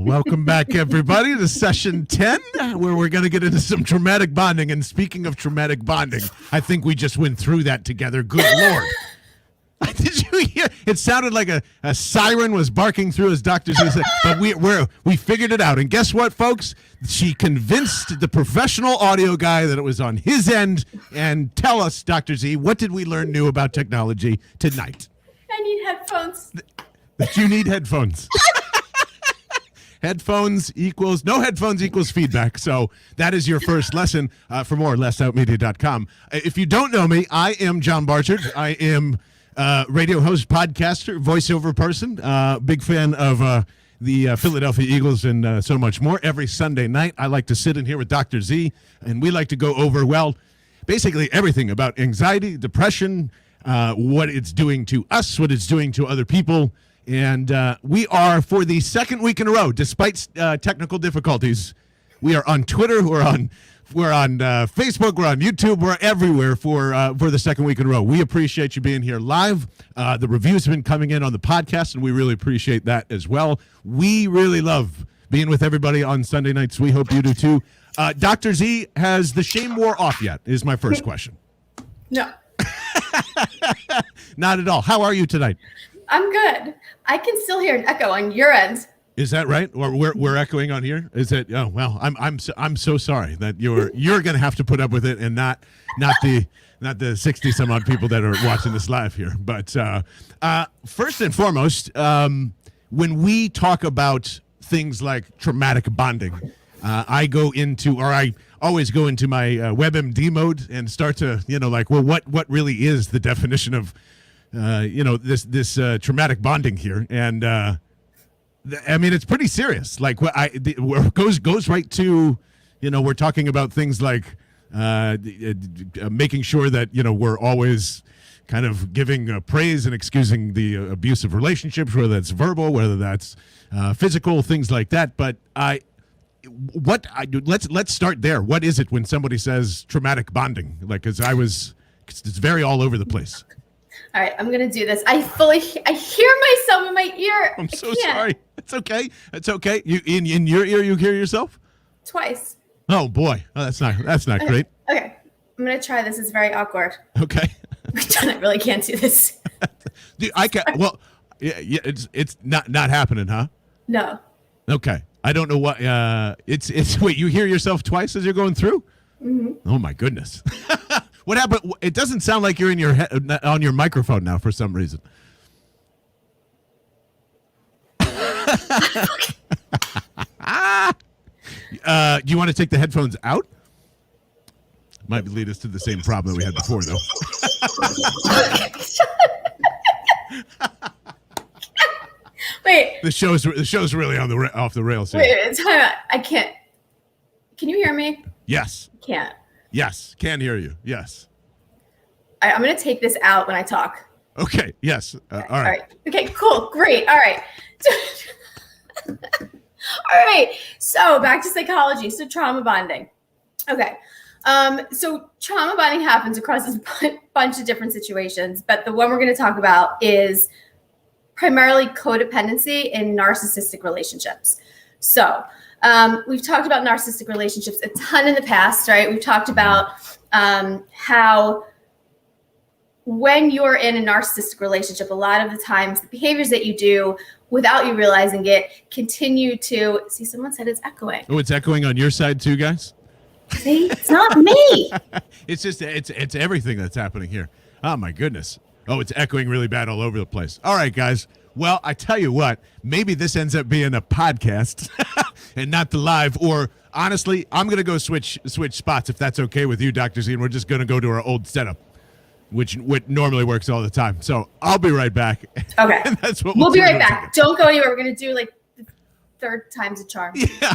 welcome back, everybody, to session 10, where we're going to get into some traumatic bonding. And speaking of traumatic bonding, I think we just went through that together. Good Lord. Did you hear? It sounded like a siren was barking through, as Dr. Z said, but we figured it out. And guess what, folks? She convinced the professional audio guy that it was on his end. And tell us, Dr. Z, what did we learn new about technology tonight? I need headphones. That you need headphones. No headphones equals feedback. So that is your first lesson. For more, lessoutmedia.com. If you don't know me, I am John Barchard. I am radio host, podcaster, voiceover person, big fan of the Philadelphia Eagles and so much more. Every Sunday night, I like to sit in here with Dr. Z, and we like to go over, well, basically everything about anxiety, depression, what it's doing to us, what it's doing to other people. And we are, for the second week in a row, despite technical difficulties, we are on Twitter, we're on Facebook, we're on YouTube, we're everywhere for the second week in a row. We appreciate you being here live. The reviews have been coming in on the podcast, and we really appreciate that as well. We really love being with everybody on Sunday nights. We hope you do too. Dr. Z, has the shame war off yet, is my first question. No. Not at all. How are you tonight? I'm good. I can still hear an echo on your end. Is that right? Or we're echoing on here? Is it? Oh well, I'm so sorry that you're going to have to put up with it, and not the 60 some odd people that are watching this live here. But first and foremost, when we talk about things like traumatic bonding, I always go into my WebMD mode and start to what really is the definition of this traumatic bonding here. And I mean, it's pretty serious. Like goes right to, we're talking about things like making sure that, we're always kind of giving praise and excusing the abusive relationships, whether that's verbal, whether that's physical, things like that. But let's start there. What is it when somebody says traumatic bonding? Like, it's very all over the place. All right, I'm gonna do this. I hear myself in my ear. I'm so sorry. It's okay. It's okay. You in your ear, you hear yourself? Twice. Oh boy, that's not okay. Great. Okay, I'm gonna try this. It's very awkward. Okay. I really can't do this. Dude, I can. Well, yeah, it's not happening, huh? No. Okay. I don't know what. It's wait. You hear yourself twice as you're going through? Mm-hmm. Oh my goodness. What happened? It doesn't sound like you're in your on your microphone now for some reason. Do you want to take the headphones out? Might lead us to the same problem that we had before, though. Wait. The show's really off the rails here. Wait, time out. I can't. Can you hear me? Yes. Can't. Yes, can hear you. Yes. I'm going to take this out when I talk. Okay. Yes. All right. Okay, cool. Great. All right. All right. So back to psychology. So trauma bonding. Okay. So trauma bonding happens across a bunch of different situations, but the one we're going to talk about is primarily codependency in narcissistic relationships. So we've talked about narcissistic relationships a ton in the past, right? We've talked about how when you're in a narcissistic relationship, a lot of the times the behaviors that you do without you realizing it continue to see. Someone said it's echoing. Oh, it's echoing on your side too, guys? See, it's not me. It's just it's everything that's happening here. Oh my goodness. Oh, it's echoing really bad all over the place. All right, guys. Well, I tell you what, maybe this ends up being a podcast and not the live. Or honestly, I'm going to go switch spots if that's okay with you, Dr. Z, and we're just going to go to our old setup, which normally works all the time. So I'll be right back. Okay. And that's what we'll be right back. Don't go anywhere. We're going to do like the third time's a charm. Yeah.